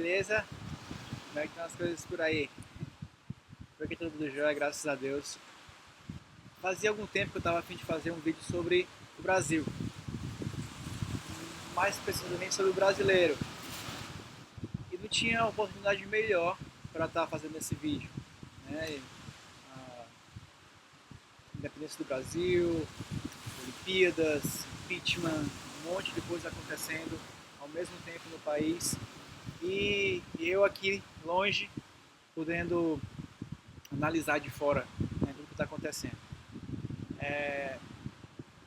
Beleza? Como é que estão as coisas por aí? Por aqui tudo jóia, graças a Deus. Fazia algum tempo que eu estava a fim de fazer um vídeo sobre o Brasil, mais precisamente sobre o brasileiro. E não tinha oportunidade melhor para estar fazendo esse vídeo. Né? A independência do Brasil, Olimpíadas, impeachment, um monte de coisa acontecendo ao mesmo tempo no país. E eu aqui longe, podendo analisar de fora, né, tudo que está acontecendo.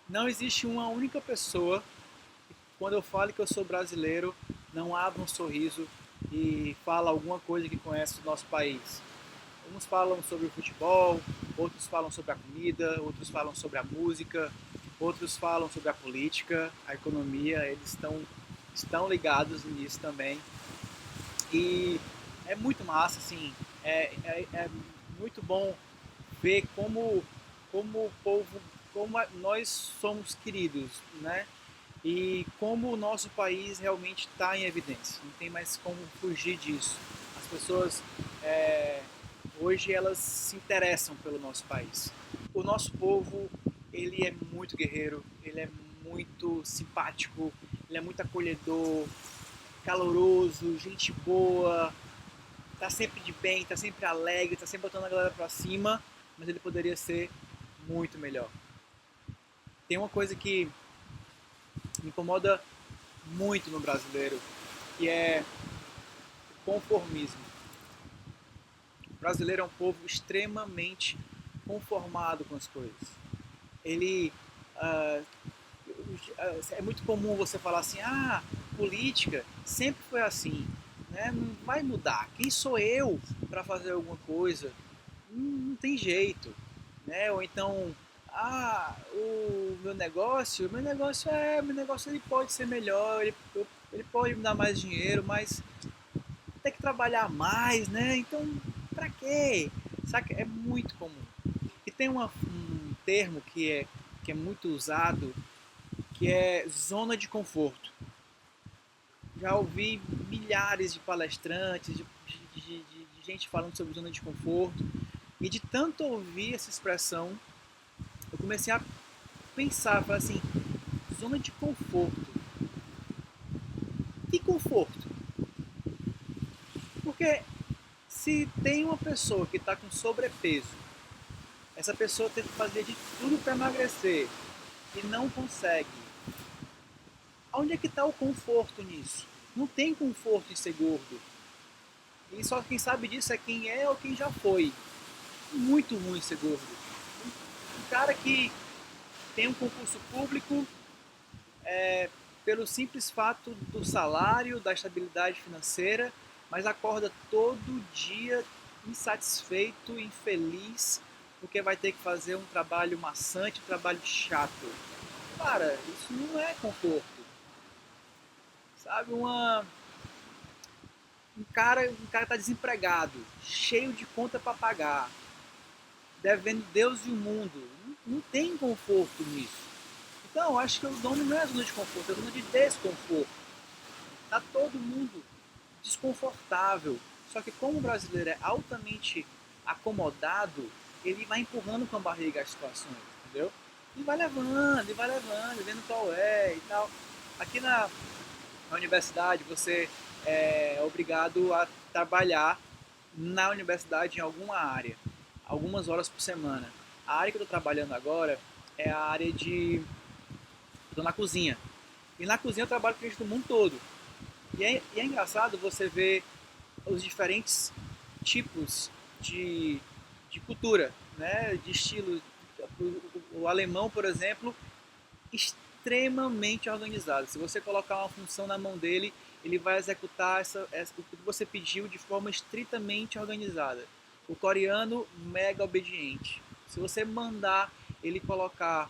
Não existe uma única pessoa que, quando eu falo que eu sou brasileiro, não abra um sorriso e fala alguma coisa que conhece o nosso país. Uns falam sobre o futebol, outros falam sobre a comida, outros falam sobre a música, outros falam sobre a política, a economia, eles estão ligados nisso também. E é muito massa, assim, é muito bom ver como o povo, nós somos queridos, né? E como o nosso país realmente está em evidência. Não tem mais como fugir disso. As pessoas é, hoje elas se interessam pelo nosso país. O nosso povo ele é muito guerreiro, ele é muito simpático, ele é muito acolhedor, caloroso, gente boa, tá sempre de bem, tá sempre alegre, tá sempre botando a galera pra cima, mas ele poderia ser muito melhor. Tem uma coisa que me incomoda muito no brasileiro, que é o conformismo. O brasileiro é um povo extremamente conformado com as coisas. Ele uh, é muito comum você falar assim, política sempre foi assim, né? Não vai mudar. Quem sou eu para fazer alguma coisa? Não tem jeito, né? Ou então, meu negócio ele pode ser melhor, ele pode me dar mais dinheiro, mas tem que trabalhar mais, né? Então, pra quê? Saca? É muito comum. E tem um termo que é muito usado, que é zona de conforto. Já ouvi milhares de palestrantes, de gente falando sobre zona de conforto, e de tanto ouvir essa expressão, eu comecei a pensar, falar assim, zona de conforto. Que conforto? Porque se tem uma pessoa que está com sobrepeso, essa pessoa tem que fazer de tudo para emagrecer e não consegue. Onde é que está o conforto nisso? Não tem conforto em ser gordo. E só quem sabe disso é quem é ou quem já foi. Muito ruim ser gordo. Um cara que tem um concurso público pelo simples fato do salário, da estabilidade financeira, mas acorda todo dia insatisfeito, infeliz, porque vai ter que fazer um trabalho maçante, um trabalho chato. Cara, isso não é conforto. Sabe, um cara tá desempregado, cheio de conta para pagar, devendo Deus e o mundo. Não tem conforto nisso. Então, eu acho que o nome não é zona de conforto, é zona de desconforto. Tá todo mundo desconfortável. Só que como o brasileiro é altamente acomodado, ele vai empurrando com a barriga as situações, entendeu? E vai levando, vendo qual é e tal. Aqui na universidade você é obrigado a trabalhar na universidade em alguma área, algumas horas por semana. A área que eu estou trabalhando agora é a área de... Estou na cozinha. E na cozinha eu trabalho com gente do mundo todo. E é engraçado você ver os diferentes tipos de cultura, né? De estilo. O alemão, por exemplo, extremamente organizado. Se você colocar uma função na mão dele, ele vai executar o que você pediu de forma estritamente organizada. O coreano, mega obediente. Se você mandar ele colocar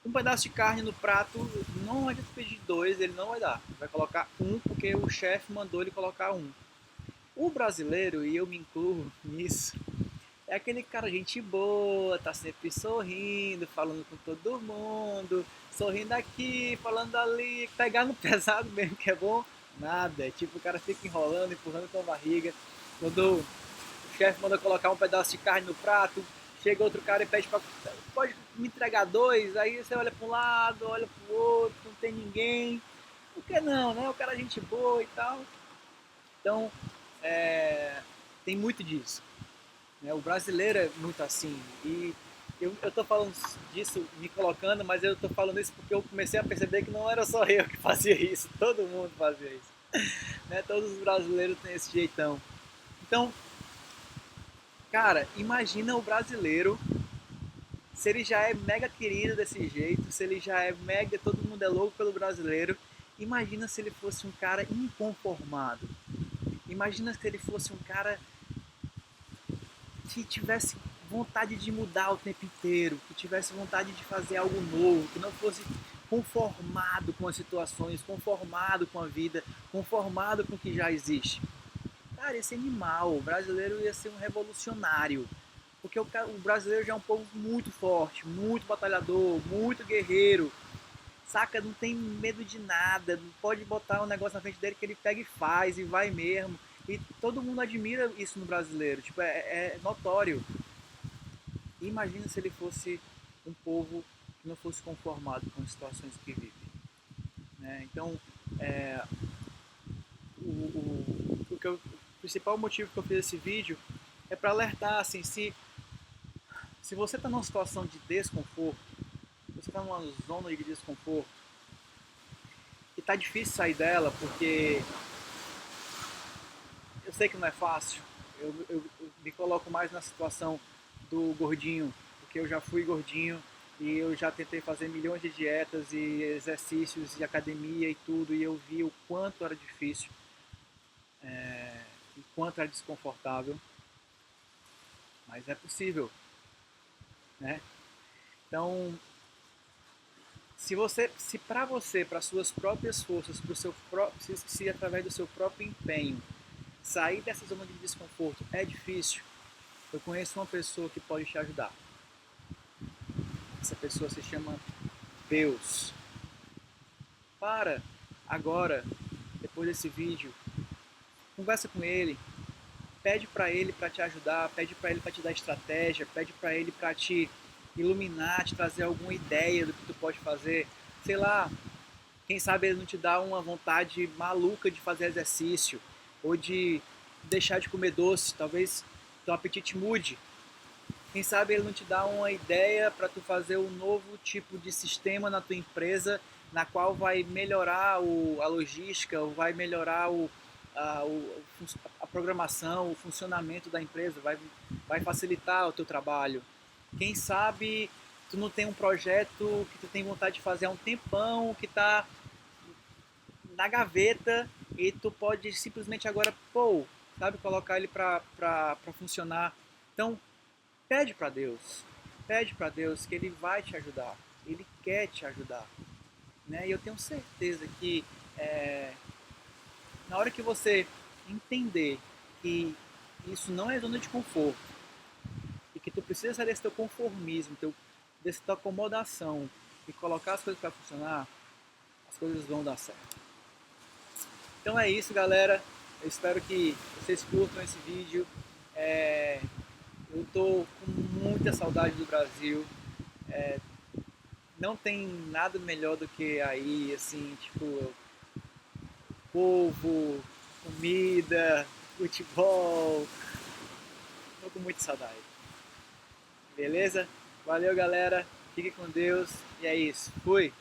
um pedaço de carne no prato, não adianta pedir dois, ele não vai dar. Vai colocar um porque o chefe mandou ele colocar um. O brasileiro, e eu me incluo nisso, é aquele cara, gente boa, tá sempre sorrindo, falando com todo mundo, sorrindo aqui, falando ali, pegar no pesado mesmo, que é bom, Nada. É tipo, o cara fica enrolando, empurrando com a barriga. Quando o chefe manda colocar um pedaço de carne no prato, chega outro cara e pede pra. Pode me entregar dois, aí você olha para um lado, olha para o outro, não tem ninguém. Por que não, né? O cara é gente boa e tal. Então, é, tem muito disso. Né? O brasileiro é muito assim. E eu tô falando disso, me colocando, mas eu tô falando isso porque eu comecei a perceber que não era só eu que fazia isso, todo mundo fazia isso. Né? Todos os brasileiros têm esse jeitão. Então, cara, imagina o brasileiro, se ele já é mega querido desse jeito, se ele já é mega, todo mundo é louco pelo brasileiro, imagina se ele fosse um cara inconformado. Imagina se ele fosse um cara que tivesse vontade de mudar o tempo inteiro, que tivesse vontade de fazer algo novo, que não fosse conformado com as situações, conformado com a vida, conformado com o que já existe. Cara, esse animal, o brasileiro ia ser um revolucionário. Porque o brasileiro já é um povo muito forte, muito batalhador, muito guerreiro. Saca? Não tem medo de nada. Não pode botar um negócio na frente dele que ele pega e faz e vai mesmo. E todo mundo admira isso no brasileiro. Tipo, é notório. Imagina se ele fosse um povo que não fosse conformado com as situações que vive. Né? Então, é, o principal motivo que eu fiz esse vídeo é para alertar, assim, se você está numa situação de desconforto, você está numa zona de desconforto e tá difícil sair dela porque eu sei que não é fácil. Eu me coloco mais na situação do gordinho, porque eu já fui gordinho e eu já tentei fazer milhões de dietas e exercícios e academia e tudo, e eu vi o quanto era difícil, o quanto era desconfortável, mas é possível, né? Então, se para você, para suas próprias forças, pro seu se através do seu próprio empenho, sair dessa zona de desconforto é difícil, eu conheço uma pessoa que pode te ajudar. Essa pessoa se chama Deus. Para agora, depois desse vídeo, conversa com ele, pede para te ajudar, pede para ele para te dar estratégia, pede para ele para te iluminar, te trazer alguma ideia do que tu pode fazer. Sei lá, quem sabe ele não te dá uma vontade maluca de fazer exercício ou de deixar de comer doce, talvez teu apetite mude. Quem sabe ele não te dá uma ideia para tu fazer um novo tipo de sistema na tua empresa, na qual vai melhorar a logística, vai melhorar a programação, o funcionamento da empresa, vai facilitar o teu trabalho. Quem sabe tu não tem um projeto que tu tem vontade de fazer há um tempão, que está na gaveta e tu pode simplesmente agora, pô, sabe, colocar ele para funcionar. Então, pede para Deus que Ele vai te ajudar, Ele quer te ajudar, né? E eu tenho certeza que é, na hora que você entender que isso não é zona de conforto e que tu precisa sair desse teu conformismo, dessa tua acomodação e colocar as coisas para funcionar, as coisas vão dar certo. Então é isso, galera. Eu espero que vocês curtam esse vídeo. É, eu tô com muita saudade do Brasil. Não tem nada melhor do que aí, assim, tipo, povo, comida, futebol. Tô com muita saudade. Beleza? Valeu, galera. Fique com Deus. E é isso. Fui.